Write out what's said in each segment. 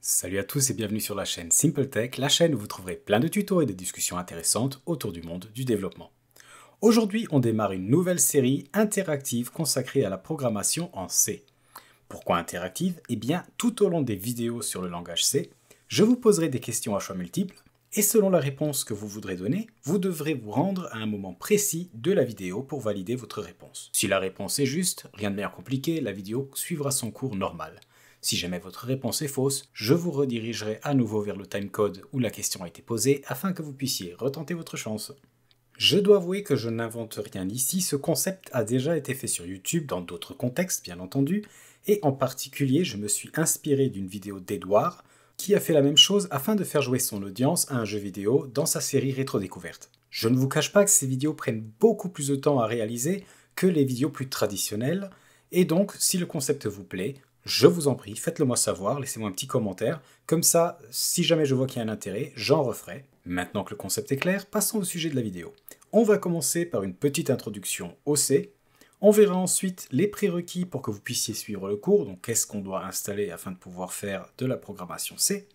Salut à tous et bienvenue sur la chaîne SimpleTech, la chaîne où vous trouverez plein de tutos et de discussions intéressantes autour du monde du développement. Aujourd'hui, on démarre une nouvelle série interactive consacrée à la programmation en C. Pourquoi interactive? Eh bien, tout au long des vidéos sur le langage C, je vous poserai des questions à choix multiples et selon la réponse que vous voudrez donner, vous devrez vous rendre à un moment précis de la vidéo pour valider votre réponse. Si la réponse est juste, rien de bien compliqué, la vidéo suivra son cours normal. Si jamais votre réponse est fausse, je vous redirigerai à nouveau vers le timecode où la question a été posée afin que vous puissiez retenter votre chance. Je dois avouer que je n'invente rien ici, ce concept a déjà été fait sur YouTube dans d'autres contextes bien entendu, et en particulier je me suis inspiré d'une vidéo d'Edouard qui a fait la même chose afin de faire jouer son audience à un jeu vidéo dans sa série Rétro-Découverte. Je ne vous cache pas que ces vidéos prennent beaucoup plus de temps à réaliser que les vidéos plus traditionnelles, et donc si le concept vous plaît, je vous en prie, faites-le moi savoir, laissez-moi un petit commentaire, comme ça, si jamais je vois qu'il y a un intérêt, j'en referai. Maintenant que le concept est clair, passons au sujet de la vidéo. On va commencer par une petite introduction au C. On verra ensuite les prérequis pour que vous puissiez suivre le cours, donc qu'est-ce qu'on doit installer afin de pouvoir faire de la programmation C.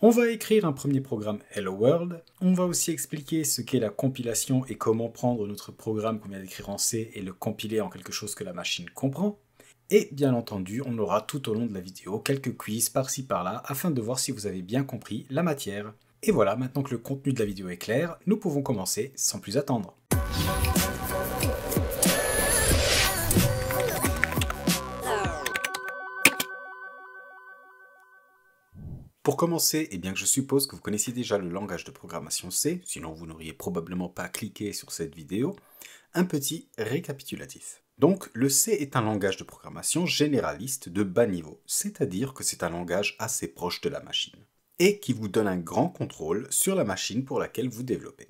On va écrire un premier programme Hello World. On va aussi expliquer ce qu'est la compilation et comment prendre notre programme qu'on vient d'écrire en C et le compiler en quelque chose que la machine comprend. Et bien entendu, on aura tout au long de la vidéo quelques quiz par-ci par-là afin de voir si vous avez bien compris la matière. Et voilà, maintenant que le contenu de la vidéo est clair, nous pouvons commencer sans plus attendre. Pour commencer, et bien que je suppose que vous connaissiez déjà le langage de programmation C, sinon vous n'auriez probablement pas cliqué sur cette vidéo, un petit récapitulatif. Donc, le C est un langage de programmation généraliste de bas niveau, c'est-à-dire que c'est un langage assez proche de la machine, et qui vous donne un grand contrôle sur la machine pour laquelle vous développez.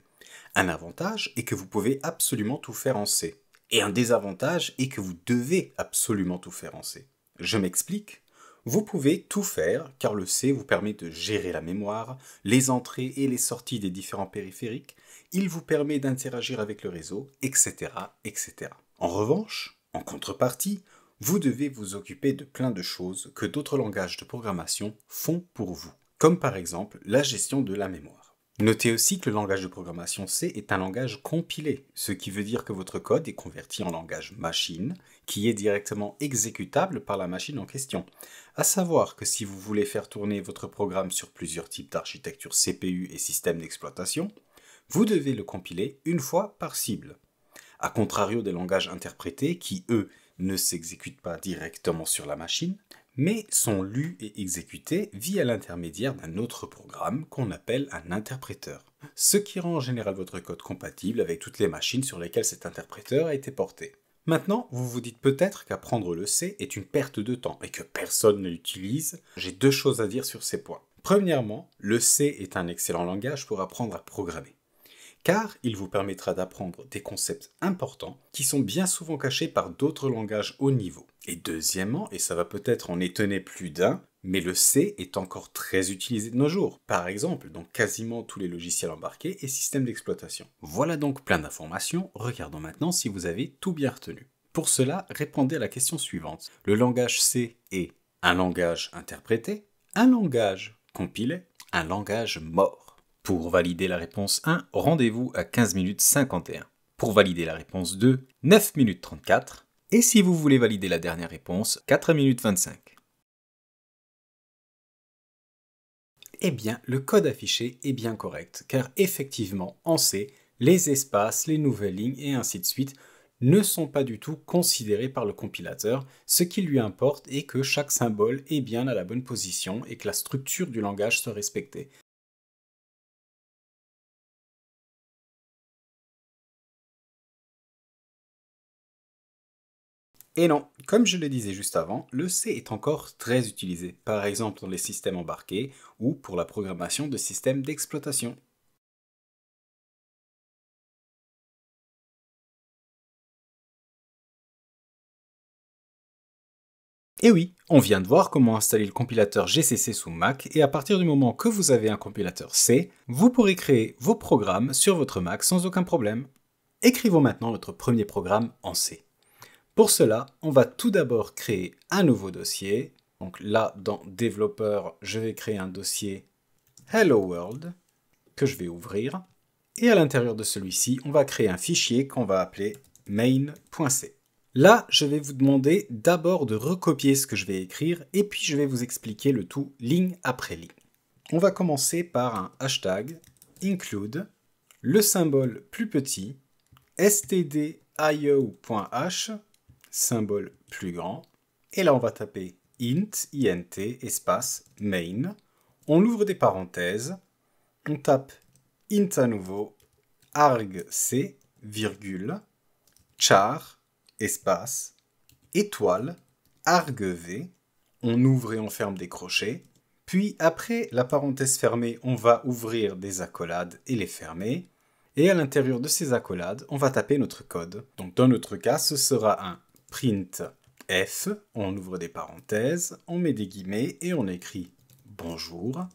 Un avantage est que vous pouvez absolument tout faire en C, et un désavantage est que vous devez absolument tout faire en C. Je m'explique. Vous pouvez tout faire car le C vous permet de gérer la mémoire, les entrées et les sorties des différents périphériques, il vous permet d'interagir avec le réseau, etc., etc. En revanche, en contrepartie, vous devez vous occuper de plein de choses que d'autres langages de programmation font pour vous, comme par exemple la gestion de la mémoire. Notez aussi que le langage de programmation C est un langage compilé, ce qui veut dire que votre code est converti en langage machine, qui est directement exécutable par la machine en question. À savoir que si vous voulez faire tourner votre programme sur plusieurs types d'architecture CPU et systèmes d'exploitation, vous devez le compiler une fois par cible. A contrario des langages interprétés qui, eux, ne s'exécutent pas directement sur la machine, mais sont lus et exécutés via l'intermédiaire d'un autre programme qu'on appelle un interpréteur, ce qui rend en général votre code compatible avec toutes les machines sur lesquelles cet interpréteur a été porté. Maintenant, vous vous dites peut-être qu'apprendre le C est une perte de temps et que personne ne l'utilise. J'ai deux choses à dire sur ces points. Premièrement, le C est un excellent langage pour apprendre à programmer, car il vous permettra d'apprendre des concepts importants qui sont bien souvent cachés par d'autres langages haut niveau. Et deuxièmement, et ça va peut-être en étonner plus d'un, mais le C est encore très utilisé de nos jours, par exemple dans quasiment tous les logiciels embarqués et systèmes d'exploitation. Voilà donc plein d'informations, regardons maintenant si vous avez tout bien retenu. Pour cela, répondez à la question suivante. Le langage C est un langage interprété, un langage compilé, un langage mort. Pour valider la réponse 1, rendez-vous à 15 minutes 51. Pour valider la réponse 2, 9 minutes 34. Et si vous voulez valider la dernière réponse, 4 minutes 25. Eh bien, le code affiché est bien correct, car effectivement, en C, les espaces, les nouvelles lignes et ainsi de suite ne sont pas du tout considérés par le compilateur. Ce qui lui importe est que chaque symbole est bien à la bonne position et que la structure du langage soit respectée. Et non, comme je le disais juste avant, le C est encore très utilisé, par exemple dans les systèmes embarqués ou pour la programmation de systèmes d'exploitation. Et oui, on vient de voir comment installer le compilateur GCC sous Mac et à partir du moment que vous avez un compilateur C, vous pourrez créer vos programmes sur votre Mac sans aucun problème. Écrivons maintenant notre premier programme en C. Pour cela, on va tout d'abord créer un nouveau dossier. Donc là, dans développeur, je vais créer un dossier Hello World que je vais ouvrir. Et à l'intérieur de celui-ci, on va créer un fichier qu'on va appeler main.c. Là, je vais vous demander d'abord de recopier ce que je vais écrire et puis je vais vous expliquer le tout ligne après ligne. On va commencer par un hashtag include, le symbole plus petit, stdio.h, symbole plus grand, et là on va taper int, espace, main, on ouvre des parenthèses, on tape int à nouveau, argc, virgule, char, espace, étoile, argv, on ouvre et on ferme des crochets, puis après la parenthèse fermée, on va ouvrir des accolades et les fermer, et à l'intérieur de ces accolades, on va taper notre code. Donc dans notre cas, ce sera un printf, on ouvre des parenthèses, on met des guillemets et on écrit bonjour.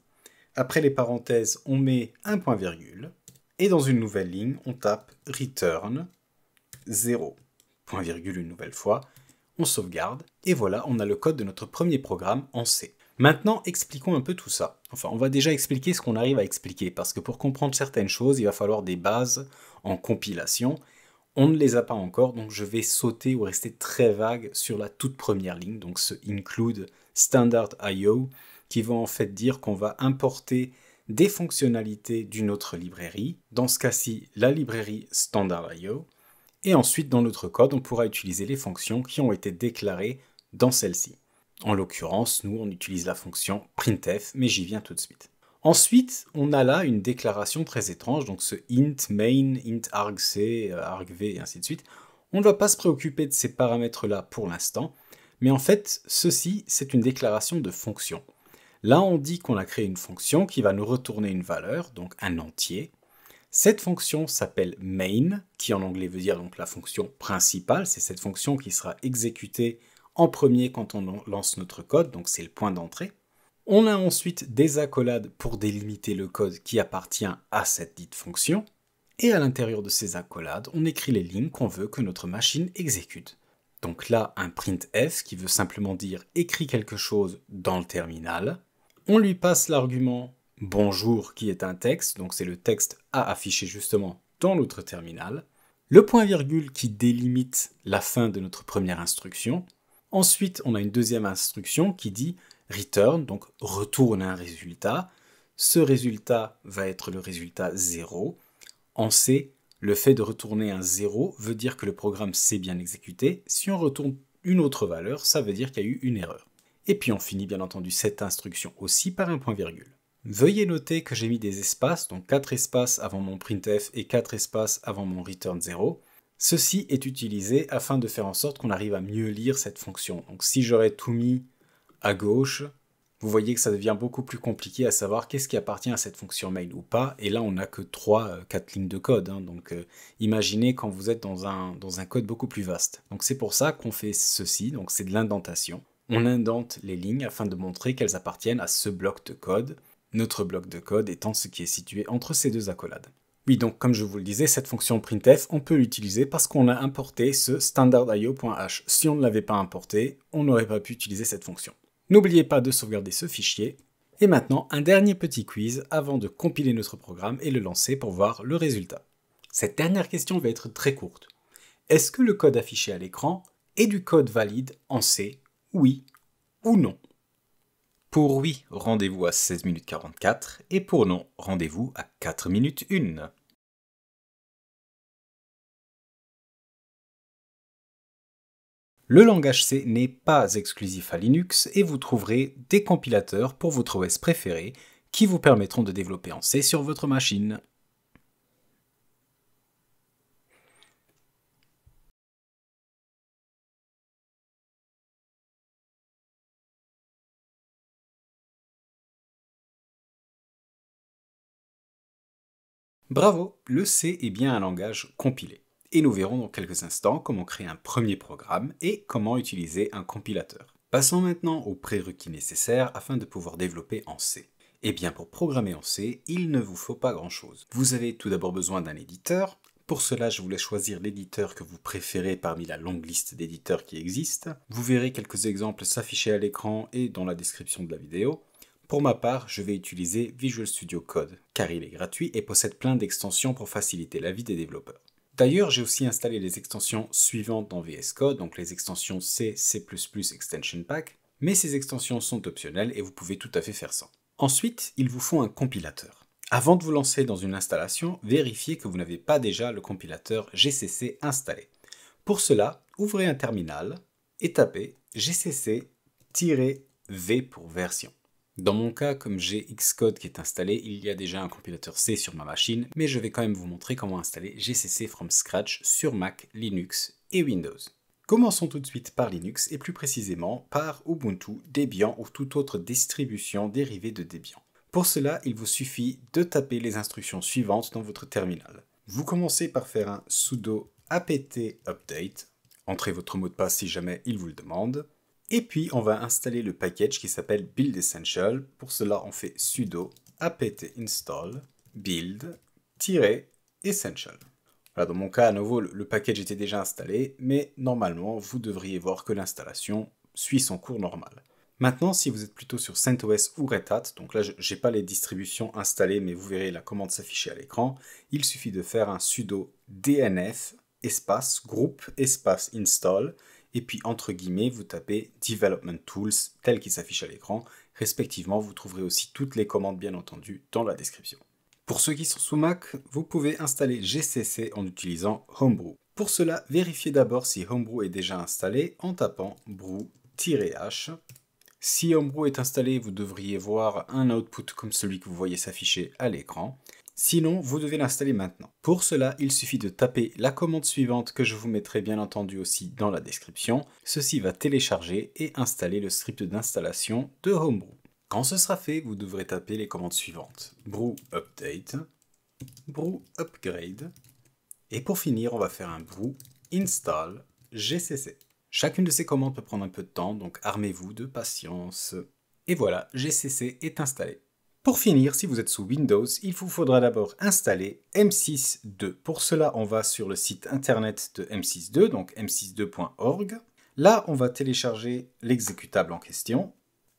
Après les parenthèses, on met un point virgule, et dans une nouvelle ligne, on tape return 0. Point virgule une nouvelle fois, on sauvegarde, et voilà, on a le code de notre premier programme en C. Maintenant, expliquons un peu tout ça. Enfin, on va déjà expliquer ce qu'on arrive à expliquer, parce que pour comprendre certaines choses, il va falloir des bases en compilation. On ne les a pas encore, donc je vais sauter ou rester très vague sur la toute première ligne, donc ce include standard IO, qui va en fait dire qu'on va importer des fonctionnalités d'une autre librairie, dans ce cas-ci, la librairie standard IO, et ensuite, dans notre code, on pourra utiliser les fonctions qui ont été déclarées dans celle-ci. En l'occurrence, nous, on utilise la fonction printf, mais j'y viens tout de suite. Ensuite, on a là une déclaration très étrange, donc ce int main, int argc, argv, et ainsi de suite. On ne va pas se préoccuper de ces paramètres-là pour l'instant, mais en fait, ceci, c'est une déclaration de fonction. Là, on dit qu'on a créé une fonction qui va nous retourner une valeur, donc un entier. Cette fonction s'appelle main, qui en anglais veut dire donc la fonction principale. C'est cette fonction qui sera exécutée en premier quand on lance notre code, donc c'est le point d'entrée. On a ensuite des accolades pour délimiter le code qui appartient à cette dite fonction. Et à l'intérieur de ces accolades, on écrit les lignes qu'on veut que notre machine exécute. Donc là, un printf qui veut simplement dire écrit quelque chose dans le terminal. On lui passe l'argument bonjour qui est un texte, donc c'est le texte à afficher justement dans notre terminal. Le point virgule qui délimite la fin de notre première instruction. Ensuite, on a une deuxième instruction qui dit return, donc retourne un résultat. Ce résultat va être le résultat 0. En C, le fait de retourner un 0 veut dire que le programme s'est bien exécuté. Si on retourne une autre valeur, ça veut dire qu'il y a eu une erreur. Et puis on finit bien entendu cette instruction aussi par un point virgule. Veuillez noter que j'ai mis des espaces, donc 4 espaces avant mon printf et 4 espaces avant mon return 0. Ceci est utilisé afin de faire en sorte qu'on arrive à mieux lire cette fonction. Donc si j'aurais tout mis à gauche, vous voyez que ça devient beaucoup plus compliqué à savoir qu'est-ce qui appartient à cette fonction main ou pas. Et là, on n'a que 4 lignes de code. Donc imaginez quand vous êtes dans un code beaucoup plus vaste. Donc c'est pour ça qu'on fait ceci, donc c'est de l'indentation. On indente les lignes afin de montrer qu'elles appartiennent à ce bloc de code. Notre bloc de code étant ce qui est situé entre ces deux accolades. Oui, donc comme je vous le disais, cette fonction printf, on peut l'utiliser parce qu'on a importé ce standardio.h. Si on ne l'avait pas importé, on n'aurait pas pu utiliser cette fonction. N'oubliez pas de sauvegarder ce fichier. Et maintenant, un dernier petit quiz avant de compiler notre programme et le lancer pour voir le résultat. Cette dernière question va être très courte. Est-ce que le code affiché à l'écran est du code valide en C, oui ou non? Pour oui, rendez-vous à 16 minutes 44 et pour non, rendez-vous à 4 minutes 1. Le langage C n'est pas exclusif à Linux et vous trouverez des compilateurs pour votre OS préféré qui vous permettront de développer en C sur votre machine. Bravo, le C est bien un langage compilé. Et nous verrons dans quelques instants comment créer un premier programme et comment utiliser un compilateur. Passons maintenant aux prérequis nécessaires afin de pouvoir développer en C. Eh bien pour programmer en C, il ne vous faut pas grand-chose. Vous avez tout d'abord besoin d'un éditeur, Pour cela, je vous laisse choisir l'éditeur que vous préférez parmi la longue liste d'éditeurs qui existent. Vous verrez quelques exemples s'afficher à l'écran et dans la description de la vidéo. Pour ma part, je vais utiliser Visual Studio Code, car il est gratuit et possède plein d'extensions pour faciliter la vie des développeurs. D'ailleurs, j'ai aussi installé les extensions suivantes dans VS Code, donc les extensions C, C++ Extension Pack, mais ces extensions sont optionnelles et vous pouvez tout à fait faire sans. Ensuite, il vous faut un compilateur. Avant de vous lancer dans une installation, vérifiez que vous n'avez pas déjà le compilateur GCC installé. Pour cela, ouvrez un terminal et tapez gcc-v pour version. Dans mon cas, comme j'ai Xcode qui est installé, il y a déjà un compilateur C sur ma machine, mais je vais quand même vous montrer comment installer GCC from scratch sur Mac, Linux et Windows. Commençons tout de suite par Linux et plus précisément par Ubuntu, Debian ou toute autre distribution dérivée de Debian. Pour cela, il vous suffit de taper les instructions suivantes dans votre terminal. Vous commencez par faire un sudo apt update, entrez votre mot de passe si jamais il vous le demande, et puis on va installer le package qui s'appelle Build Essential. Pour cela, on fait sudo apt install build-essential. Voilà, dans mon cas, à nouveau, le package était déjà installé, mais normalement, vous devriez voir que l'installation suit son cours normal. Maintenant, si vous êtes plutôt sur CentOS ou Red Hat, donc là, je n'ai pas les distributions installées, mais vous verrez la commande s'afficher à l'écran, il suffit de faire un sudo dnf espace group espace install, et puis entre guillemets, vous tapez Development Tools tel qu'il s'affiche à l'écran. Respectivement, vous trouverez aussi toutes les commandes bien entendu dans la description. Pour ceux qui sont sous Mac, vous pouvez installer GCC en utilisant Homebrew. Pour cela, vérifiez d'abord si Homebrew est déjà installé en tapant brew-h. Si Homebrew est installé, vous devriez voir un output comme celui que vous voyez s'afficher à l'écran. Sinon, vous devez l'installer maintenant. Pour cela, il suffit de taper la commande suivante que je vous mettrai bien entendu aussi dans la description. Ceci va télécharger et installer le script d'installation de Homebrew. Quand ce sera fait, vous devrez taper les commandes suivantes. Brew update, brew upgrade, et pour finir, on va faire un brew install GCC. Chacune de ces commandes peut prendre un peu de temps, donc armez-vous de patience. Et voilà, GCC est installé. Pour finir, si vous êtes sous Windows, il vous faudra d'abord installer M6.2. Pour cela, on va sur le site internet de M6.2, donc m62.org. Là, on va télécharger l'exécutable en question.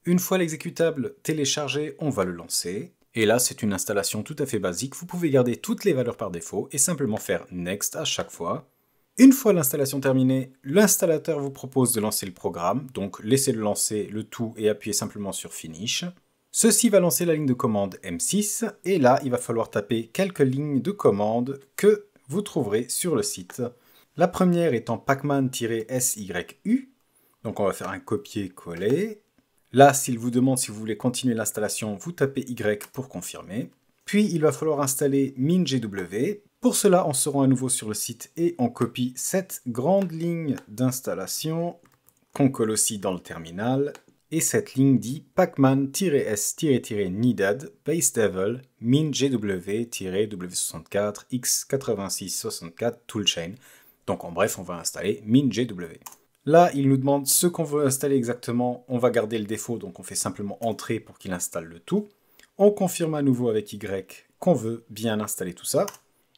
Une fois l'exécutable téléchargé, on va le lancer. Et là, c'est une installation tout à fait basique. Vous pouvez garder toutes les valeurs par défaut et simplement faire Next à chaque fois. Une fois l'installation terminée, l'installateur vous propose de lancer le programme. Donc, laissez-le lancer le tout et appuyez simplement sur Finish. Ceci va lancer la ligne de commande M6. Et là, il va falloir taper quelques lignes de commande que vous trouverez sur le site. La première étant pacman-syu. Donc, on va faire un copier-coller. Là, s'il vous demande si vous voulez continuer l'installation, vous tapez Y pour confirmer. Puis, il va falloir installer MinGW. Pour cela, on se rend à nouveau sur le site et on copie cette grande ligne d'installation qu'on colle aussi dans le terminal. Et cette ligne dit pacman-s-needed base devel mingw-w64 x8664 toolchain. Donc en bref, on va installer MinGW. Là, il nous demande ce qu'on veut installer exactement. On va garder le défaut, donc on fait simplement entrer pour qu'il installe le tout. On confirme à nouveau avec Y qu'on veut bien installer tout ça.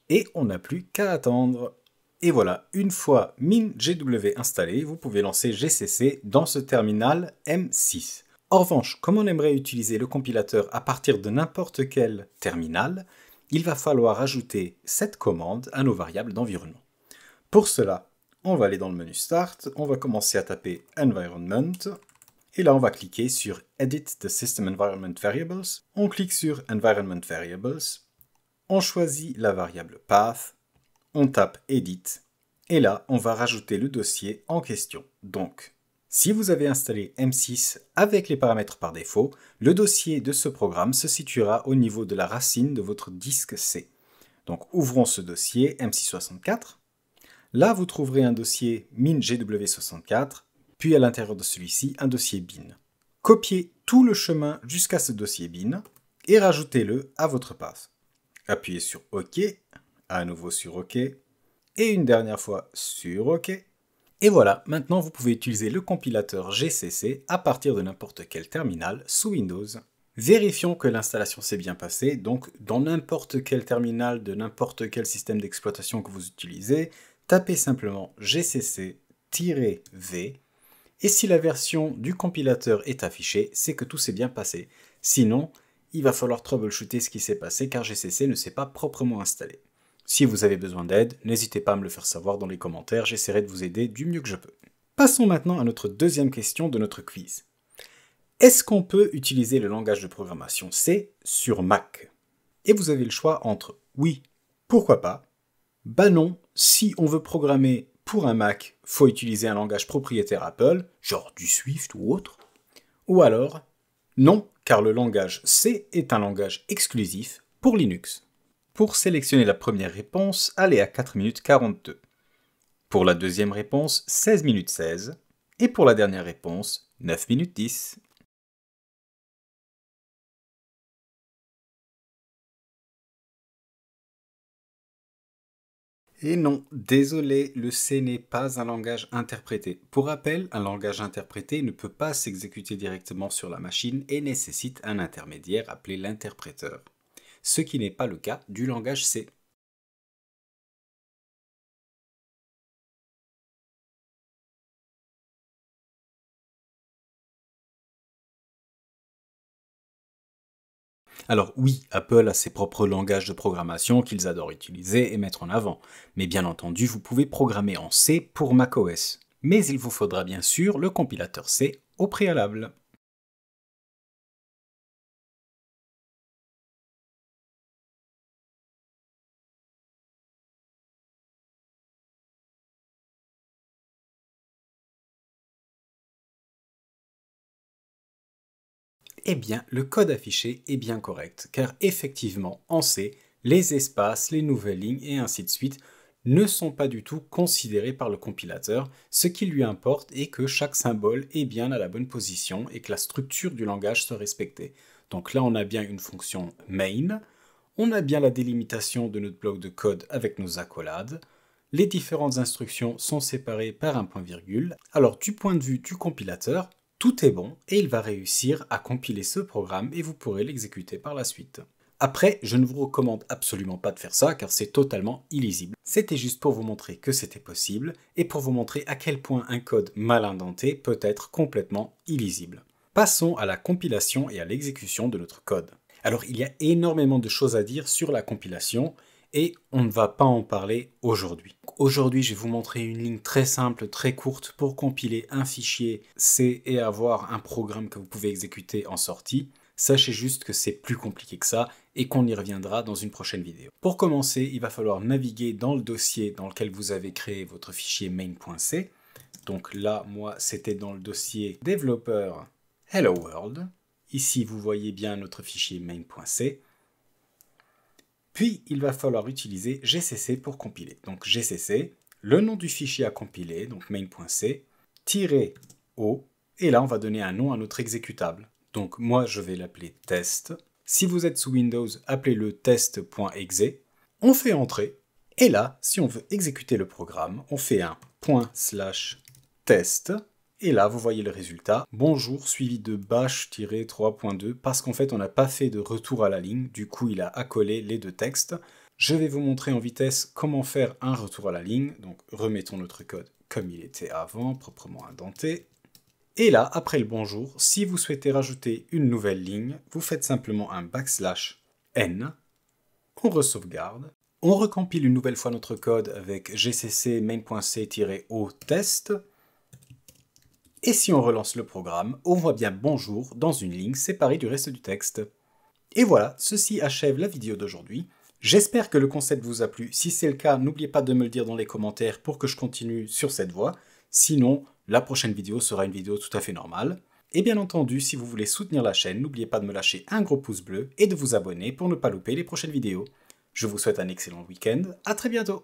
Et on n'a plus qu'à attendre. Et voilà, une fois MinGW installé, vous pouvez lancer GCC dans ce terminal M6. En revanche, comme on aimerait utiliser le compilateur à partir de n'importe quel terminal, il va falloir ajouter cette commande à nos variables d'environnement. Pour cela, on va aller dans le menu Start, on va commencer à taper Environment, et là on va cliquer sur Edit the System Environment Variables, on clique sur Environment Variables, on choisit la variable Path, on tape Edit, et là on va rajouter le dossier en question. Donc, si vous avez installé M6 avec les paramètres par défaut, le dossier de ce programme se situera au niveau de la racine de votre disque C. Donc ouvrons ce dossier M664. Là, vous trouverez un dossier MinGW64, puis à l'intérieur de celui-ci, un dossier bin. Copiez tout le chemin jusqu'à ce dossier bin et rajoutez-le à votre path. Appuyez sur OK, à nouveau sur OK, et une dernière fois sur OK. Et voilà, maintenant vous pouvez utiliser le compilateur GCC à partir de n'importe quel terminal sous Windows. Vérifions que l'installation s'est bien passée, donc dans n'importe quel terminal de n'importe quel système d'exploitation que vous utilisez, tapez simplement gcc-v, et si la version du compilateur est affichée, c'est que tout s'est bien passé. Sinon, il va falloir troubleshooter ce qui s'est passé car GCC ne s'est pas proprement installé. Si vous avez besoin d'aide, n'hésitez pas à me le faire savoir dans les commentaires, j'essaierai de vous aider du mieux que je peux. Passons maintenant à notre deuxième question de notre quiz. Est-ce qu'on peut utiliser le langage de programmation C sur Mac? Et vous avez le choix entre oui, pourquoi pas, bah non, si on veut programmer pour un Mac, faut utiliser un langage propriétaire Apple, genre du Swift ou autre, ou alors non, car le langage C est un langage exclusif pour Linux. Pour sélectionner la première réponse, allez à 4 minutes 42. Pour la deuxième réponse, 16 minutes 16. Et pour la dernière réponse, 9 minutes 10. Et non, désolé, le C n'est pas un langage interprété. Pour rappel, un langage interprété ne peut pas s'exécuter directement sur la machine et nécessite un intermédiaire appelé l'interpréteur. Ce qui n'est pas le cas du langage C. Alors oui, Apple a ses propres langages de programmation qu'ils adorent utiliser et mettre en avant, mais bien entendu, vous pouvez programmer en C pour macOS. Mais il vous faudra bien sûr le compilateur C au préalable. Eh bien, le code affiché est bien correct, car effectivement, en C, les espaces, les nouvelles lignes et ainsi de suite ne sont pas du tout considérés par le compilateur. Ce qui lui importe est que chaque symbole est bien à la bonne position et que la structure du langage soit respectée. Donc là, on a bien une fonction main, on a bien la délimitation de notre bloc de code avec nos accolades, les différentes instructions sont séparées par un point-virgule. Alors du point de vue du compilateur, tout est bon et il va réussir à compiler ce programme et vous pourrez l'exécuter par la suite. Après, je ne vous recommande absolument pas de faire ça car c'est totalement illisible. C'était juste pour vous montrer que c'était possible et pour vous montrer à quel point un code mal indenté peut être complètement illisible. Passons à la compilation et à l'exécution de notre code. Alors il y a énormément de choses à dire sur la compilation et on ne va pas en parler aujourd'hui. Aujourd'hui, je vais vous montrer une ligne très simple, très courte pour compiler un fichier C et avoir un programme que vous pouvez exécuter en sortie. Sachez juste que c'est plus compliqué que ça et qu'on y reviendra dans une prochaine vidéo. Pour commencer, il va falloir naviguer dans le dossier dans lequel vous avez créé votre fichier main.c. Donc là, moi, c'était dans le dossier développeur Hello World. Ici, vous voyez bien notre fichier main.c. Puis, il va falloir utiliser GCC pour compiler. Donc GCC, le nom du fichier à compiler, donc main.c, -o, et là, on va donner un nom à notre exécutable. Donc moi, je vais l'appeler test. Si vous êtes sous Windows, appelez-le test.exe. On fait entrer, et là, si on veut exécuter le programme, on fait un /test. Et là, vous voyez le résultat, bonjour, suivi de bash-3.2, parce qu'en fait, on n'a pas fait de retour à la ligne, du coup, il a accolé les deux textes. Je vais vous montrer en vitesse comment faire un retour à la ligne, donc remettons notre code comme il était avant, proprement indenté. Et là, après le bonjour, si vous souhaitez rajouter une nouvelle ligne, vous faites simplement un \n, on resauvegarde, on recompile une nouvelle fois notre code avec gcc main.c-o test. Et si on relance le programme, on voit bien bonjour dans une ligne séparée du reste du texte. Et voilà, ceci achève la vidéo d'aujourd'hui. J'espère que le concept vous a plu. Si c'est le cas, n'oubliez pas de me le dire dans les commentaires pour que je continue sur cette voie. Sinon, la prochaine vidéo sera une vidéo tout à fait normale. Et bien entendu, si vous voulez soutenir la chaîne, n'oubliez pas de me lâcher un gros pouce bleu et de vous abonner pour ne pas louper les prochaines vidéos. Je vous souhaite un excellent week-end, à très bientôt!